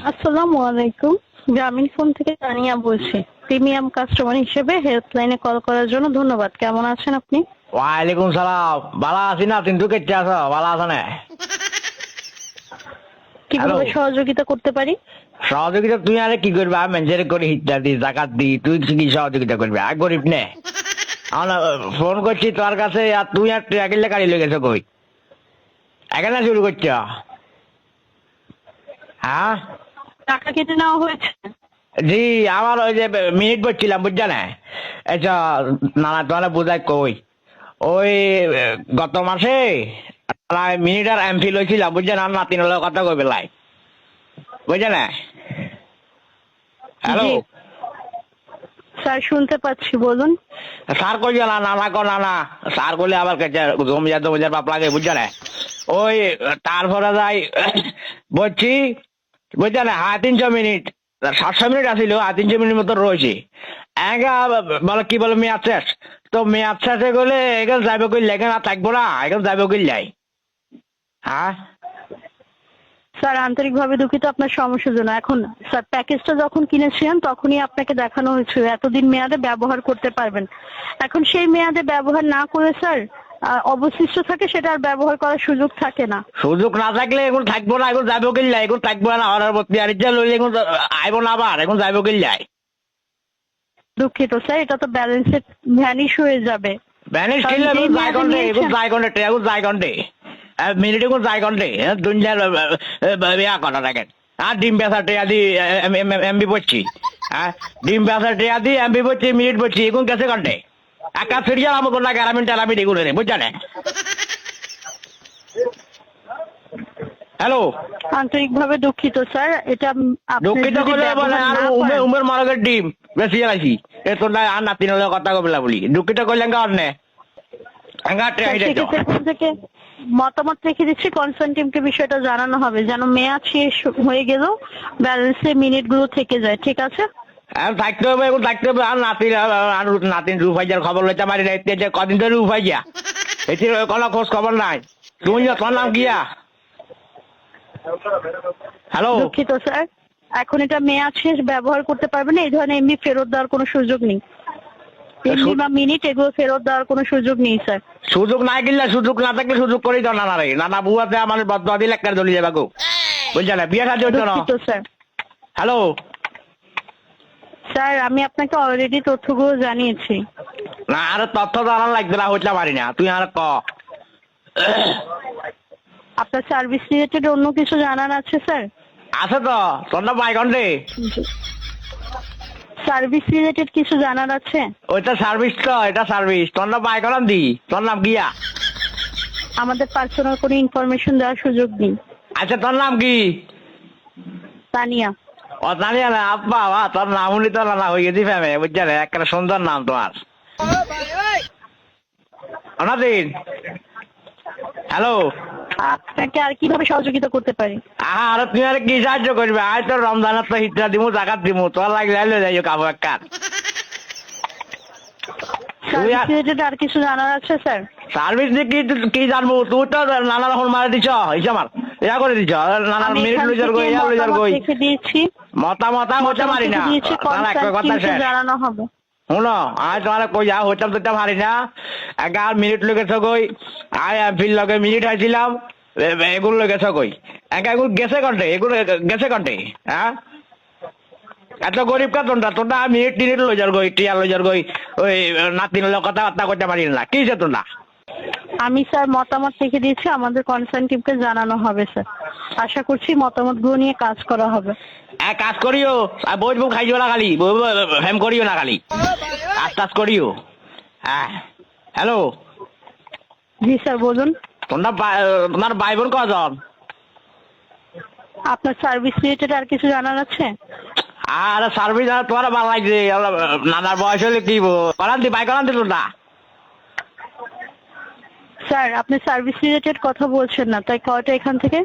আসসালামু আলাইকুম। গ্রামীণ ফোন থেকে তানিয়া বলছি। প্রিমিয়াম কাস্টমার হিসেবে হেল্পলাইনে কল করার জন্য ধন্যবাদ। কেমন আছেন আপনি? ওয়ালাইকুম সালাম। ভালো আছি না? কিন্তু কেটে আছো? ভালো আছো না? হ্যালো, কিভাবে সহযোগিতা করতে পারি? সহযোগিতা তুই আরে কি করবি? আমি মেঞ্জের করে হিটটা দি, জাকাত দি, তুই কি সহযোগিতা করবি? আর গরিব নে। আমরা ফোন করছি তোর কাছে, আর তুই আর ট্রাকিলে গাড়ি লেগে গেছো কই? এখানে শুরু করছ? হ্যাঁ টাকা কেটে নেওয়া হয়েছে? জি, আমার ওই যে মিনিট করছিলাম বুঝছো না? আচ্ছা, নানা তোমার বোঝাই কই ওই গত মাসে প্রায় মিনিট আর এমফিল হয়েছিলাম বুঝছো না? নাতিন হলো কথা কই বেলায় বুঝছো না? হ্যালো, জি স্যার, শুনতে পাচ্ছি, বলুন। স্যার কই না নানা কো নানা স্যার করলে আবার কেটে জমিদার বাপ লাগে বুঝছো না? ওই তারপরে যাই বলছি বুঝছো না? 350 মিনিট 700 মিনিট আসিল, 350 মিনিট মতো রয়েছে। একা বলে কি বলে মেয়াদ শেষ, তো মেয়াদ শেষে গেলে এখানে যাবে কইলে এখানে আর থাকবো না, এখানে যাবে কইলাই। হ্যাঁ স্যার, আন্তরিকভাবে দুঃখিত আপনার সমস্যার জন্য। এখন স্যার, প্যাকেজটা যখন কিনেছিলেন তখনই আপনাকে দেখানো হয়েছিল এতদিন মেয়াদে ব্যবহার করতে পারবেন। এখন সেই মেয়াদে ব্যবহার না করে স্যার অবশিষ্ট থাকে, সেটা আর ব্যবহার করার সুযোগ থাকে না। সুযোগ না থাকলে এখন থাকবো না, এখন যাবো কইলাই, এখন থাকবো না অর্ডার প্রতি আর ইচ্ছা লইলে এখন আইবো না, আবার এখন যাবো কইলাই। দুঃখিত স্যার, এটা তো ব্যালেন্সে ভ্যানিশ হয়ে যাবে। ব্যানিশ কারণ কিনলে যেই এখন যাই মেয়াদে ঘন্টে, এখন নিয়েছেন। যাই ঘন্টে এখন যাই ঘন্টে মিনিট এখন যাই ঘন্টে দুনিয়ার ইয়া করা রাখেন। আর ডিম বেচা টেয়া দি এমবি পড়ছি। হ্যাঁ, ডিম বেচা টেয়া দি এমবি পড়ছি, মিনিট পড়ছি, এখন গেছে ঘন্টে একা ফিরিয়ে আমাকে না গ্যারামিন টেরামিন এগুলো রে বুঝছেন? হ্যালো, আন্তরিকভাবে দুঃখিত স্যার, এটা আপনি দুঃখিত যদি করলে বলে ব্যবহার আর না করেন। উমের মারকের ডিম বেশি আছি এ তোর না আর নাতিন হলে কথা কবিলা বলি দুঃখিত করলে গাঁর নে এঙ্গা স্যার, ট্রেন সেক্ষেত্রে এখান থেকে মতামত রেখে দিচ্ছি, কনসার্ন টিমকে বিষয়টা জানানো হবে যেন মেয়াদ শেষ হয়ে গেলেও ব্যালেন্সে মিনিটগুলো থেকে যায়। ঠিক আছে? এখন থাকতে হবে, এখন থাকতে হবে। আর নাতিন আর নাতিন রুফাইজার খবর লইতে পারি না, যে কদিন ধরে রুফাইয়া এটির কোনো খোঁজ খবর নাই। তুমি তোমার নাম কিয়া? হ্যালো, দুঃখিত স্যার, এখন এটা মেয়াদ শেষ, ব্যবহার করতে পারবেন না। এই ধরনের এমনি ফেরত দেওয়ার কোনো সুযোগ নেই। এমনি বা মিনিট এগুলো ফেরত দেওয়ার কোনো সুযোগ নেই স্যার। সুযোগ নাই কিনলে, সুযোগ না থাকলে সুযোগ করেই তো নানা রে, নানা বুয়াতে আমার বদলা দিলে একটা দলি যাবে গো বুঝছে না? বিয়ে সাথে হচ্ছে না। দুঃখিত স্যার। হ্যালো, স্যার, আমি আপনাকে অলরেডি তথ্যগুলো জানিয়েছি। না আর তথ্য জানার লাগবে না, হইতে পারি না, তুই আর ক। আপনার সার্ভিস রিলেটেড অন্য কিছু জানার আছে স্যার? আছে তো, তোর না বাইকন রে? সার্ভিস রিলেটেড কিছু জানার আছে? ওইটা সার্ভিস তো, এটা সার্ভিস। তোর না বাইকন দি, তোর নাম কিয়া? আমাদের পার্সোনাল কোনো ইনফরমেশন দেওয়ার সুযোগ নেই। আচ্ছা, তোর নাম কি? তানিয়া। ও জানিয়া না আব্বা, তোর নাম উনি তো না হয়ে গেছি ফ্যামে বুঝছে না? একটা সুন্দর নাম তোমার। অনাদিন, হ্যালো। আপনাকে আর কিভাবে সহযোগিতা করতে পারি? আর তুমি আর কি সাহায্য করবে? আয় তো রমজানের তো হিটরা দিমু, জাকাত দিমু, তোর লাগলে আইলে যাইও কাবো একটা। তুই সার্ভিস আর রিলেটেড আর কিছু জানার আছে স্যার? সার্ভিস দিয়ে কি কি জানবো? তুই তো নানা রকম মারা দিছ, ইসা মার ইয়া করে দিছ, নানা আমি মিনিট এখান লুজার থেকে গই, ইয়া লুজার মতামত গই, রেখে দিয়েছি। মতামত হইতে মতামত পারি রেখে না। দিয়েছি, তাহলে একটা কনসার্ন কথা টিমকে শেষ। জানানো হবে। শুনো, আয় তোমার কই যা হইতাম তো পারি না। এগার মিনিট লেগেছ কই, আয় ফিল লগে মিনিট হয়েছিলাম, এগুলো লেগেছ কই? একা এগুলো গেছে কন্টে, এগুলো গেছে কন্টে? হ্যাঁ, এত গরিব কা তোমরা, তোমরা মিনিট টিনিট লই যার গই, টিয়া লই যার গই, ওই নাতিন কথাবার্তা করতে পারি না, কি যে তোমরা? আমি স্যার মতামত রেখে দিয়েছি, আমাদের কনসার্ন টিমকে জানানো হবে স্যার। আশা করছি মতামতগুলো নিয়ে কাজ করা হবে। এক কাজ করিও, আর বই বউ খাইও না খালি, হেম করিও না খালি, কাজ টাজ করিও। হ্যাঁ, হ্যালো। জি স্যার, বলুন। তোমরা তোমার ভাই বোন কজন? আপনার সার্ভিস রিলেটেড আর কিছু জানার আছে? আর সার্ভিস আর তোমার ভালো লাগছে, নানার বয়স হলে কি করান দি, ভাই করান দি তোমরা। স্যার, আপনি সার্ভিস রিলেটেড কথা বলছেন না, তাই কলটা এখান থেকে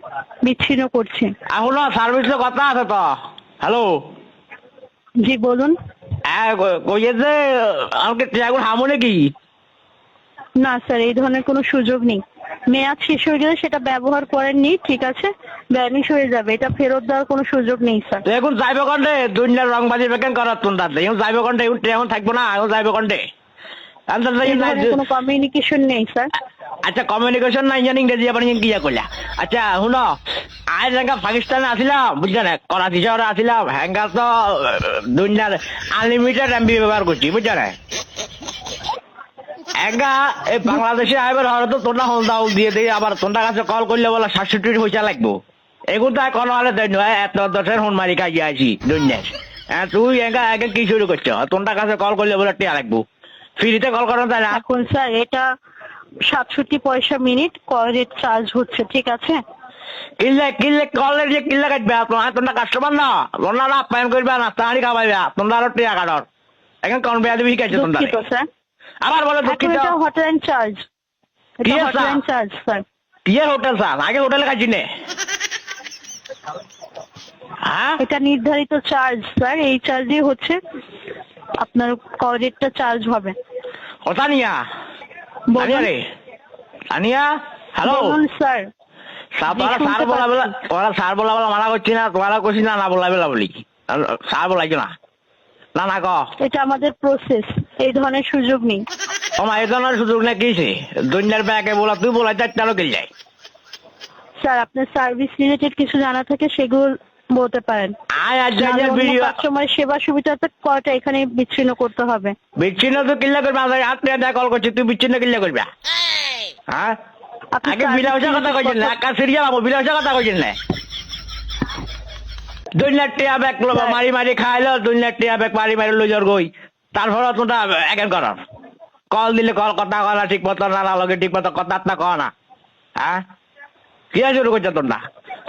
বিচ্ছিন্ন করছি। এখন সার্ভিসের কথা আছে তো। হ্যালো, জি বলুন। কইয়ে যে আমাকে এখন হামো নাকি? না স্যার, এই ধরনের কোনো সুযোগ নেই। মেয়াদ শেষ হয়ে গেলে সেটা ব্যবহার করেননি, ঠিক আছে, ভ্যানিশ হয়ে যাবে, এটা ফেরত দেওয়ার কোনো সুযোগ নেই স্যার। তো এখন যাইবে কন্ডে দুনিয়ার রংবাজি বেকেন করার তোমরা এখন যাইবে কন্ডে এখন থাকবো না এখন যাইবে কন্ডে এই ধরনের কোনো কমিউনিকেশন নেই স্যার। আচ্ছা কমিউনিকেশন নাই জানি ইংরেজি আবার কি করলা আচ্ছা শুনো আজ হেঙ্গা পাকিস্তানে আসিলাম বুঝছেন করাচি শহরে আসিলাম হেঙ্গা তো দুনিয়ার আনলিমিটেড এমবি ব্যবহার করছি বুঝছেন হেঙ্গা এই বাংলাদেশে আইবার হয়তো তোমরা হলদা হল দিয়ে দিই আবার তোমার কাছে কল করলে বলে 67 পয়সা লাগবো এগুলো তো কোনো হলে দেয় নয় এত দশের হন মারি কাজ আছি দুনিয়ার তুই হেঙ্গা আগে কি শুরু করছো তোমার কাছে কল করলে বলে টিয়া লাগবো ফ্রিতে কল করেন তাই না এখন স্যার এটা 67 পয়সা মিনিট কল রেট চার্জ হচ্ছে, ঠিক আছে। কিল্লে কলের যে কিল্লে কাটবে তোমরা কাস্টমার না তোমরা না আপ্যায়ন করবে নাস্তা হাঁড়ি খাওয়াইবে তোমরা আরো টিয়া কাটর এখন কোন বেয়া দিবি কাটছে তোমরা দুঃখিত স্যার, আবার বলে এখন দুঃখিত এটা হটলাইন চার্জ, এটা Yes, sir. Hotline charge sir. টিয়ার হোটেল স্যার আগে হোটেলে কাটছি নে হ্যাঁ এটা নির্ধারিত চার্জ স্যার, এই চার্জই হচ্ছে আপনার কল রেটটা চার্জ হবে। ও তানিয়া তানিয়া বলুন রে তানিয়া হ্যালো বলুন স্যার। তোরা শুনতে স্যার বলা বলা পাচ্ছি। তোরা স্যার বলা বলা মানা করছি না তোরা করছি না না বলা বেলা বলি স্যার বলাইছো না না না ক এটা আমাদের প্রসেস, এই ধরনের সুযোগ নেই। তোমার এই ধরনের সুযোগ না কিছে দুনিয়ার ব্যাগে বলা তুই বলাই চারটারও গেল যায় স্যার আপনার সার্ভিস রিলেটেড কিছু জানা থাকে সেগুলো বলতে পারেন, আয় আজ ভিডিও কাস্টমার সেবা সুবিধাতে কলটা এখানে বিচ্ছিন্ন করতে হবে। বিচ্ছিন্ন তো কিল্লা করবে আমাদের আত্মীয় কল করছি তুই বিচ্ছিন্ন কিল্লা করবে হ্যাঁ আপনি আগে service বিলাসা কথা related কইছেন না একা সিরিয়াল আমো বিলাসা কথা কইছেন না দুনিয়ার টিয়া ব্যাগ মারি মারি খাইলো দুনিয়ার টিয়া ব্যাগ মারি মারি লইজর গই তারপর তোমরা একেন কর কল দিলে কল কথা কলা ঠিক মতো না লগে ঠিক মতো কথা না কও না হ্যাঁ কি শুরু করছো তোমরা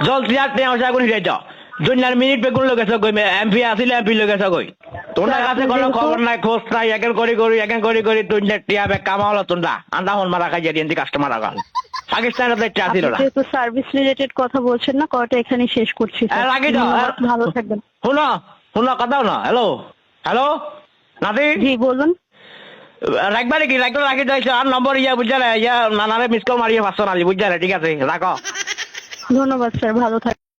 জল টিয়া টিয়া ওসা কোন হিরে যাও দুনিয়ার মিনিট বেগুন লগেছ গই এমপি আসিলে এমপি লগেছ গই তোমরা কাছে কোনো খবর নাই খোঁজ নাই একেন করি দুনিয়ার টিয়া ব্যাগ কামা হলো তোমরা আন্দা হন মারা খাই দিয়ে কাস্টমার আগাল পাকিস্তানের তো একটা আসিল না যেহেতু সার্ভিস রিলেটেড কথা বলছেন না, কলটা এখানে শেষ করছি স্যার। লাগি দাও ধন্যবাদ, ভালো থাকবেন। শুনো কথাও না হ্যালো হ্যালো নাতি জি বলুন। রাখবা নাকি রাখলে রাখি দিয়েছে আর নম্বর ইয়া বুঝলে ইয়া নানারে মিস কল মারিয়ে পাঁচশো নালি বুঝলে ঠিক আছে রাখো ধন্যবাদ স্যার, ভালো থাকবেন।